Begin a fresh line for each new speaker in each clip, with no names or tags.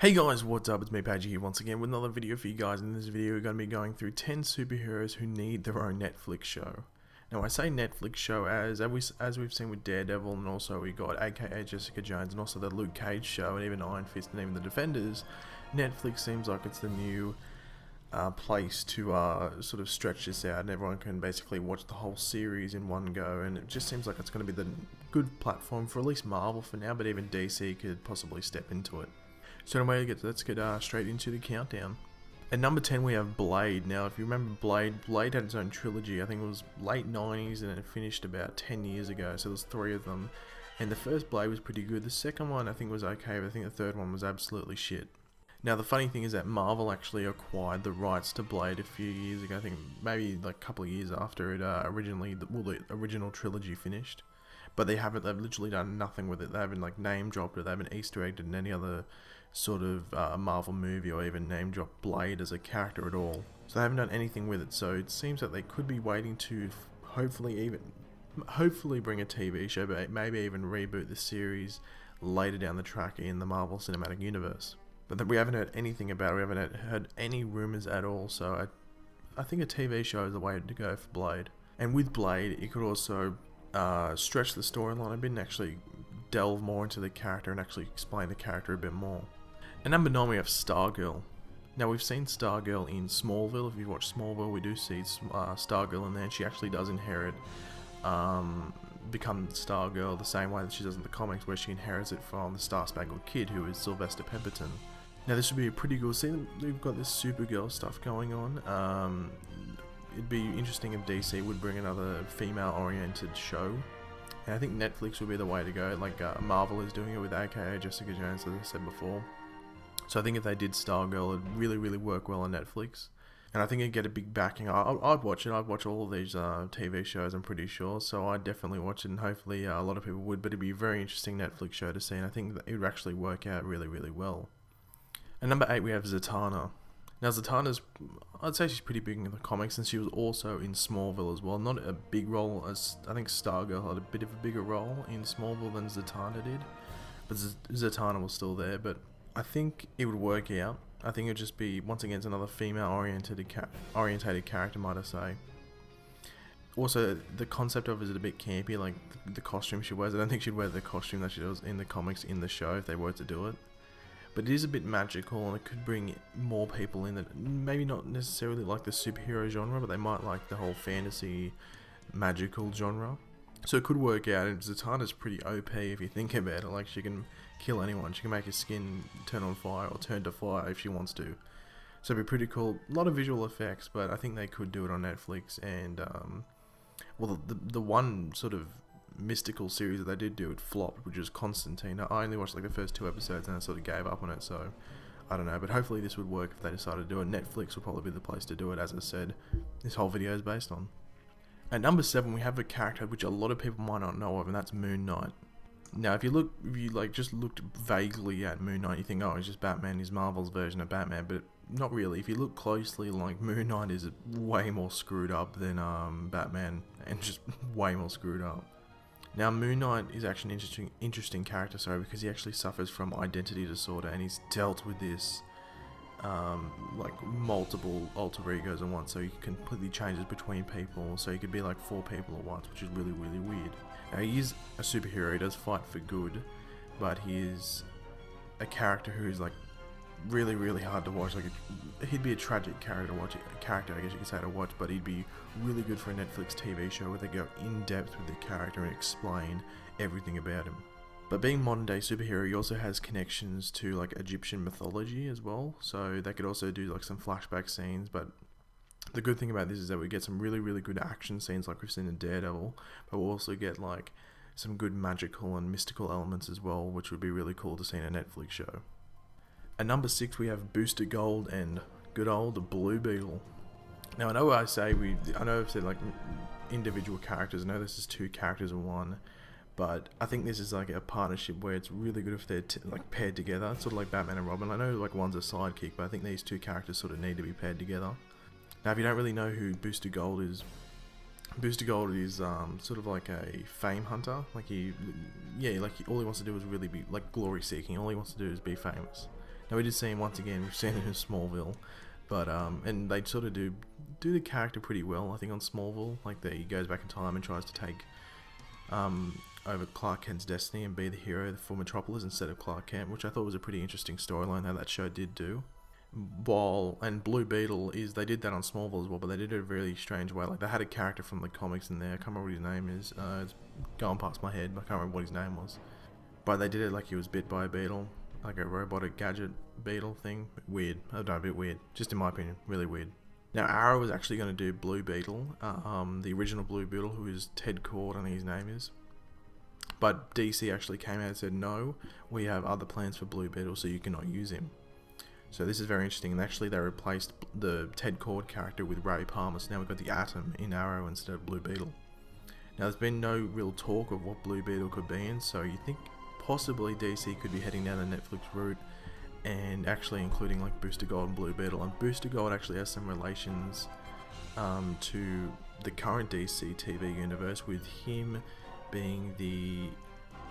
Hey guys, what's up? It's me, Pagey here once again with another video for you guys. In this video, we're going to be going through 10 superheroes who need their own Netflix show. Now, I say Netflix show as we've seen with Daredevil, and also we got AKA Jessica Jones, and also the Luke Cage show, and even Iron Fist, and even the Defenders. Netflix seems like it's the new place to sort of stretch this out, and everyone can basically watch the whole series in one go. And it just seems like it's going to be the good platform for at least Marvel for now, but even DC could possibly step into it. So anyway, let's get straight into the countdown. At number 10 we have Blade. Now if you remember Blade had its own trilogy. I think it was late 90s and it finished about 10 years ago, so there's 3 of them. And the first Blade was pretty good. The second one I think was okay, but I think the third one was absolutely shit. Now the funny thing is that Marvel actually acquired the rights to Blade a few years ago. I think maybe like a couple of years after it the original trilogy finished. But they've literally done nothing with it. They haven't like name dropped it, they haven't Easter egged it in any other sort of Marvel movie, or even name dropped Blade as a character at all. So they haven't done anything with it, so it seems that they could be waiting to hopefully bring a TV show, but maybe even reboot the series later down the track in the Marvel Cinematic Universe. But we haven't heard anything about it, we haven't heard any rumours at all, so I think a TV show is the way to go for Blade. And with Blade, it could also stretch the storyline a bit and actually delve more into the character and actually explain the character a bit more. At number 9 we have Stargirl. Now we've seen Stargirl in Smallville. If you watch Smallville, we do see Stargirl in there, and she actually does inherit, become Stargirl the same way that she does in the comics, where she inherits it from the Star Spangled Kid, who is Sylvester Pemberton. Now this would be a pretty good scene. We've got this Supergirl stuff going on. It'd be interesting if DC would bring another female-oriented show. And I think Netflix would be the way to go, like Marvel is doing it with AKA Jessica Jones, as I said before. So I think if they did Stargirl, it'd really work well on Netflix. And I think it'd get a big backing. I'd watch it. I'd watch all of these TV shows, I'm pretty sure. So I'd definitely watch it, and hopefully a lot of people would. But it'd be a very interesting Netflix show to see, and I think that it would actually work out really well. At number 8 we have Zatanna. Now Zatanna's, I'd say she's pretty big in the comics, and she was also in Smallville as well. Not a big role, as I think Stargirl had a bit of a bigger role in Smallville than Zatanna did. But Zatanna was still there, but I think it would work out. I think it would just be, once again, it's another female-orientated character, might I say. Also, the concept of it is a bit campy, like the costume she wears. I don't think she'd wear the costume that she does in the comics in the show if they were to do it. But it is a bit magical, and it could bring more people in that maybe not necessarily like the superhero genre, but they might like the whole fantasy magical genre. So it could work out, and Zatanna's pretty OP if you think about it. Like, she can kill anyone. She can make your skin turn on fire or turn to fire if she wants to. So it'd be pretty cool. A lot of visual effects, but I think they could do it on Netflix. And well, the one sort of mystical series that they did do, it flopped, which is Constantine. I only watched like the first 2 episodes and I sort of gave up on it, so I don't know, but hopefully this would work if they decided to do it. Netflix would probably be the place to do it, as I said this whole video is based on. At number 7 we have a character which a lot of people might not know of, and that's Moon Knight. Now if you just looked vaguely at Moon Knight, you think, oh, he's just Batman, he's Marvel's version of Batman, but not really. If you look closely, like, Moon Knight is way more screwed up than Batman, and just way more screwed up. Now Moon Knight is actually an interesting character, because he actually suffers from identity disorder, and he's dealt with this like multiple alter egos at once, so he completely changes between people, so he could be like 4 people at once, which is really weird. Now he is a superhero, he does fight for good, but he is a character who is like really hard to watch. Like, he'd be a tragic character to watch, I guess you could say, to watch, but he'd be really good for a Netflix TV show where they go in depth with the character and explain everything about him. But being modern day superhero, he also has connections to like Egyptian mythology as well, so they could also do like some flashback scenes. But the good thing about this is that we get some really good action scenes like we've seen in Daredevil, but we'll also get like some good magical and mystical elements as well, which would be really cool to see in a Netflix show. At number 6 we have Booster Gold and good old Blue Beetle. Now I know I've said like individual characters, I know this is 2 characters in one, but I think this is like a partnership where it's really good if they're like paired together. It's sort of like Batman and Robin. I know like one's a sidekick, but I think these 2 characters sort of need to be paired together. Now if you don't really know who Booster Gold is sort of like a fame hunter. Like all he wants to do is really be like glory seeking. All he wants to do is be famous. Now we did see him once again. We've seen him in Smallville, but and they sort of do the character pretty well. I think on Smallville, like he goes back in time and tries to take over Clark Kent's destiny and be the hero for Metropolis instead of Clark Kent, which I thought was a pretty interesting storyline that show did do. And Blue Beetle they did that on Smallville as well, but they did it in a really strange way. Like they had a character from the comics in there. I can't remember what his name is. It's going past my head. I can't remember what his name was. But they did it like he was bit by a beetle, like a robotic gadget beetle thing. Weird. I don't know, a bit weird. Just in my opinion, really weird. Now Arrow was actually going to do Blue Beetle, the original Blue Beetle, who is Ted Kord, I think his name is. But DC actually came out and said, no, we have other plans for Blue Beetle, so you cannot use him. So this is very interesting, and actually they replaced the Ted Kord character with Ray Palmer, so now we've got the Atom in Arrow instead of Blue Beetle. Now there's been no real talk of what Blue Beetle could be in, so you think possibly DC could be heading down the Netflix route and actually including like Booster Gold and Blue Beetle. And Booster Gold actually has some relations to the current DC TV universe, with him being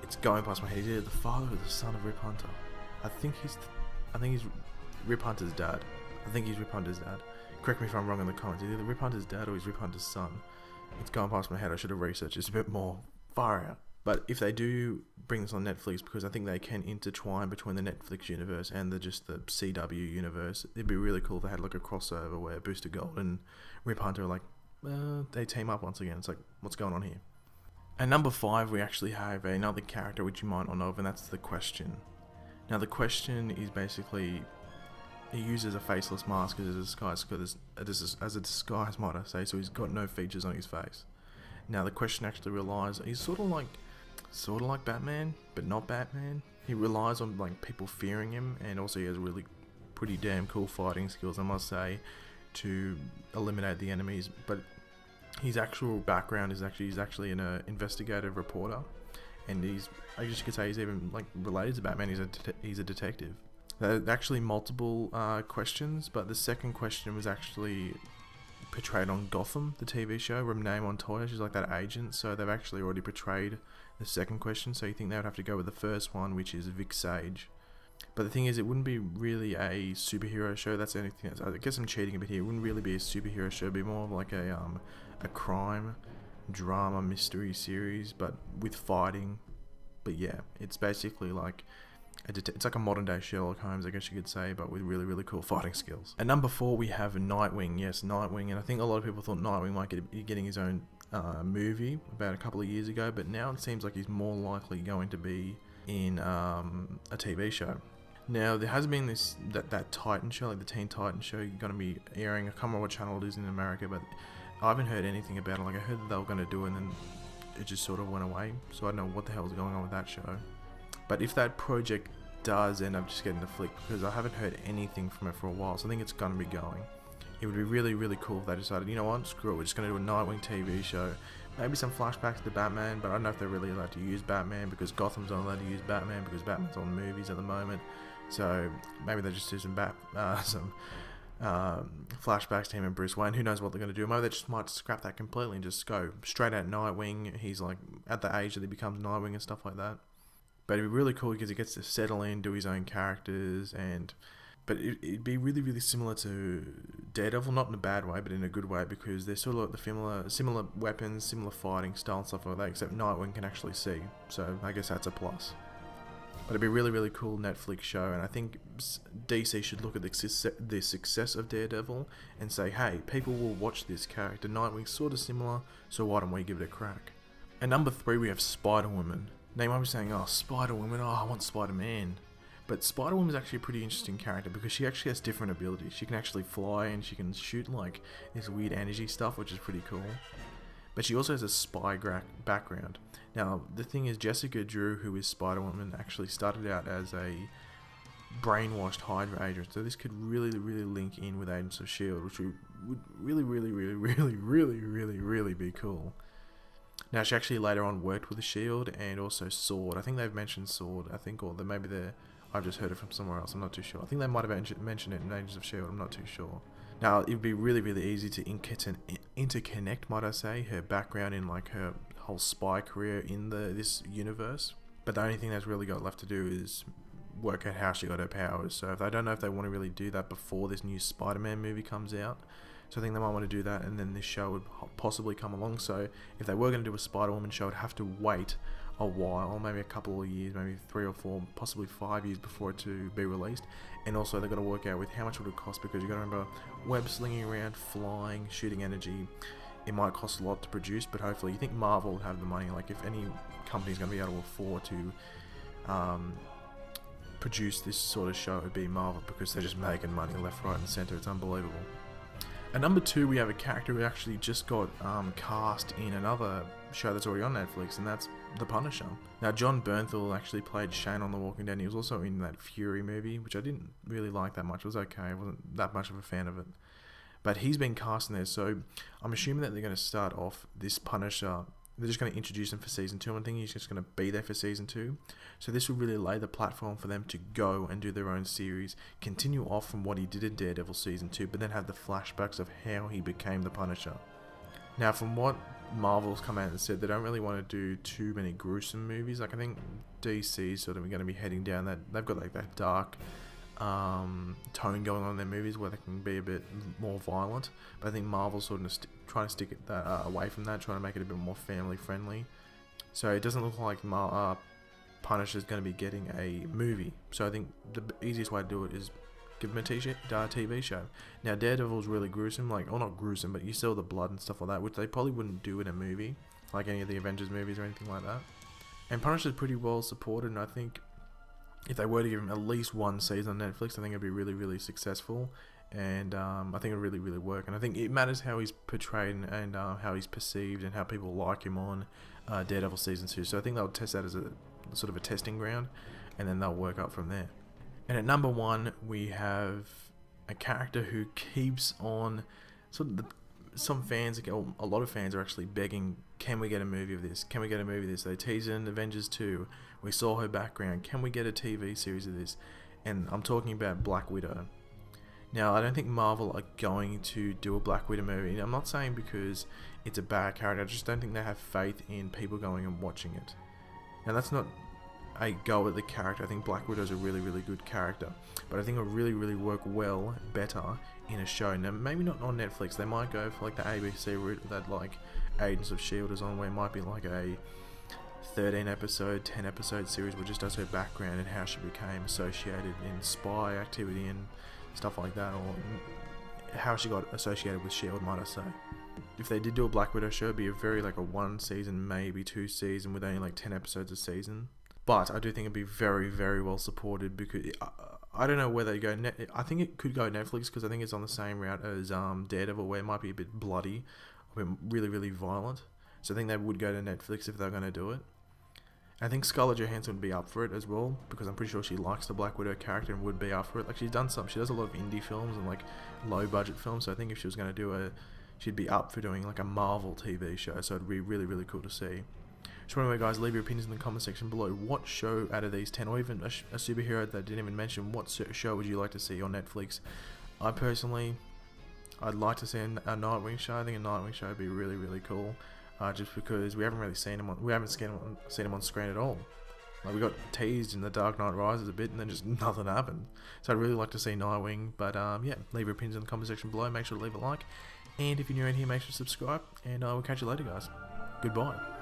it's going past my head, is either the father or the son of Rip Hunter. I think he's Rip Hunter's dad. Correct me if I'm wrong in the comments. Either Rip Hunter's dad or he's Rip Hunter's son. It's going past my head. I should have researched this a bit more. Far out. But if they do bring this on Netflix, because I think they can intertwine between the Netflix universe and the CW universe, it'd be really cool if they had like a crossover where Booster Gold and Rip Hunter are like, they team up once again. It's like, what's going on here? And number 5, we actually have another character which you might not know of, and that's the Question. Now the Question is basically, he uses a faceless mask as a disguise, might I say, so he's got no features on his face. Now the Question actually relies, he's sort of like Batman, but not Batman. He relies on like people fearing him, and also he has really pretty damn cool fighting skills, I must say, to eliminate the enemies. But his actual background is he's actually an investigative reporter, and I guess you could say he's even like related to Batman. He's a detective. There are actually multiple questions, but the second question was actually portrayed on Gotham, the TV show. Renee Montoya, she's like that agent, so they've actually already portrayed the second question, so you think they would have to go with the first one, which is Vic Sage. But the thing is, it wouldn't be really a superhero show. That's anything. I guess I'm cheating a bit here. It wouldn't really be a superhero show. It'd be more of like a crime, drama, mystery series, but with fighting. But yeah, it's basically like it's like a modern day Sherlock Holmes, I guess you could say, but with really, really cool fighting skills. And number 4, we have Nightwing. Yes, Nightwing. And I think a lot of people thought Nightwing might be getting his own movie about a couple of years ago, but now it seems like he's more likely going to be in a TV show. Now there has been that Titan show, like the Teen Titan show, going to be airing. I can't remember what channel it is in America, but I haven't heard anything about it. Like I heard that they were going to do it, and then it just sort of went away. So I don't know what the hell is going on with that show. But if that project does end up just getting the flick, because I haven't heard anything from it for a while, so I think it's going to be going. It would be really, really cool if they decided, you know what, screw it, we're just going to do a Nightwing TV show. Maybe some flashbacks to Batman, but I don't know if they're really allowed to use Batman, because Gotham's not allowed to use Batman, because Batman's on movies at the moment. So maybe they just do some flashbacks to him and Bruce Wayne. Who knows what they're going to do? Maybe they just might scrap that completely and just go straight at Nightwing. He's like at the age that he becomes Nightwing and stuff like that. But it'd be really cool because he gets to settle in, do his own characters, but it'd be really, really similar to Daredevil, not in a bad way, but in a good way, because they're sort of like the similar weapons, similar fighting style and stuff like that, except Nightwing can actually see. So I guess that's a plus. But it'd be a really, really cool Netflix show, and I think DC should look at the success of Daredevil and say, hey, people will watch this character. Nightwing's sort of similar, so why don't we give it a crack? And number 3, we have Spider-Woman. Now you might be saying, oh, Spider-Woman, I want Spider-Man. But Spider-Woman is actually a pretty interesting character because she actually has different abilities. She can actually fly and she can shoot like this weird energy stuff, which is pretty cool. But she also has a spy background. Now, the thing is, Jessica Drew, who is Spider-Woman, actually started out as a brainwashed Hydra agent. So this could really, really link in with Agents of S.H.I.E.L.D., which would really, really, really, really, really, really, really be cool. Now, she actually later on worked with S.H.I.E.L.D. and also S.W.O.R.D. I think they've mentioned S.W.O.R.D., or maybe I've just heard it from somewhere else, I'm not too sure. I think they might have mentioned it in Agents of S.H.I.E.L.D., I'm not too sure. Now, it would be really, really easy to interconnect, might I say, her background in like her whole spy career in this universe. But the only thing that's really got left to do is work out how she got her powers. So if I don't know if they want to really do that before this new Spider-Man movie comes out. So I think they might want to do that, and then this show would possibly come along. So if they were going to do a Spider-Woman show, it'd have to wait a while, maybe a couple of years, maybe 3 or 4, possibly 5 years before it to be released. And also they've got to work out with how much would it cost, because you've got to remember, web slinging around, flying, shooting energy, it might cost a lot to produce, but hopefully you think Marvel will have the money. Like if any company's going to be able to afford to produce this sort of show, it would be Marvel, because they're just making money left, right and centre. It's unbelievable. At number 2, we have a character who actually just got cast in another show that's already on Netflix, and that's The Punisher. Now, John Bernthal actually played Shane on The Walking Dead, and he was also in that Fury movie, which I didn't really like that much. It was okay, I wasn't that much of a fan of it. But he's been cast in there, so I'm assuming that they're going to start off this Punisher. They're just going to introduce him for Season 2, and I think he's just going to be there for Season 2. So this will really lay the platform for them to go and do their own series, continue off from what he did in Daredevil Season 2, but then have the flashbacks of how he became the Punisher. Now, from what Marvel's come out and said, they don't really want to do too many gruesome movies. Like, I think DC's sort of going to be heading down that. They've got like that dark tone going on in their movies where they can be a bit more violent, but I think Marvel's sort of trying to stick it away from that, trying to make it a bit more family friendly. So it doesn't look like Punisher's going to be getting a movie. So I think the easiest way to do it is give him a TV show. Now Daredevil's really gruesome, like, well, not gruesome, but you saw the blood and stuff like that, which they probably wouldn't do in a movie, like any of the Avengers movies or anything like that. And Punisher's pretty well supported, and I think if they were to give him at least one season on Netflix, I think it'd be really, really successful, and I think it'd really, really work. And I think it matters how he's portrayed and how he's perceived and how people like him on Daredevil Season 2. So I think they'll test that as a sort of a testing ground, and then they'll work up from there. And at number 1, we have a character who keeps on some fans, a lot of fans are actually begging, can we get a movie of this? Can we get a movie of this? They teased in Avengers 2. We saw her background. Can we get a TV series of this? And I'm talking about Black Widow. Now, I don't think Marvel are going to do a Black Widow movie. I'm not saying because it's a bad character. I just don't think they have faith in people going and watching it. Now, that's not a go at the character. I think Black Widow is a really, really good character, but I think it'll really, really work better in a show. Now, maybe not on Netflix. They might go for like the ABC route that like Agents of S.H.I.E.L.D. is on, where it might be like a 13-episode, 10-episode series where it just does her background and how she became associated in spy activity and stuff like that, or how she got associated with S.H.I.E.L.D., might I say. If they did do a Black Widow show, it'd be a very like a 1 season, maybe 2 season, with only like 10 episodes a season. But I do think it'd be very, very well supported, because I don't know whether you go I think it could go Netflix, because I think it's on the same route as Daredevil, where it might be a bit bloody, a bit really, really violent. So I think they would go to Netflix if they're going to do it. I think Scarlett Johansson would be up for it as well, because I'm pretty sure she likes the Black Widow character and would be up for it. Like, she does a lot of indie films and like low budget films, so I think if she was going to do she'd be up for doing like a Marvel TV show, so it'd be really, really cool to see. So anyway, guys, leave your opinions in the comment section below. What show out of these 10, or even a superhero that I didn't even mention, what show would you like to see on Netflix? I'd like to see a Nightwing show. I think a Nightwing show would be really, really cool. Just because we haven't really seen him seen him on screen at all. Like, we got teased in The Dark Knight Rises a bit, and then just nothing happened. So I'd really like to see Nightwing. But yeah, leave your opinions in the comment section below. Make sure to leave a like, and if you're new around here, make sure to subscribe. And we'll catch you later, guys. Goodbye.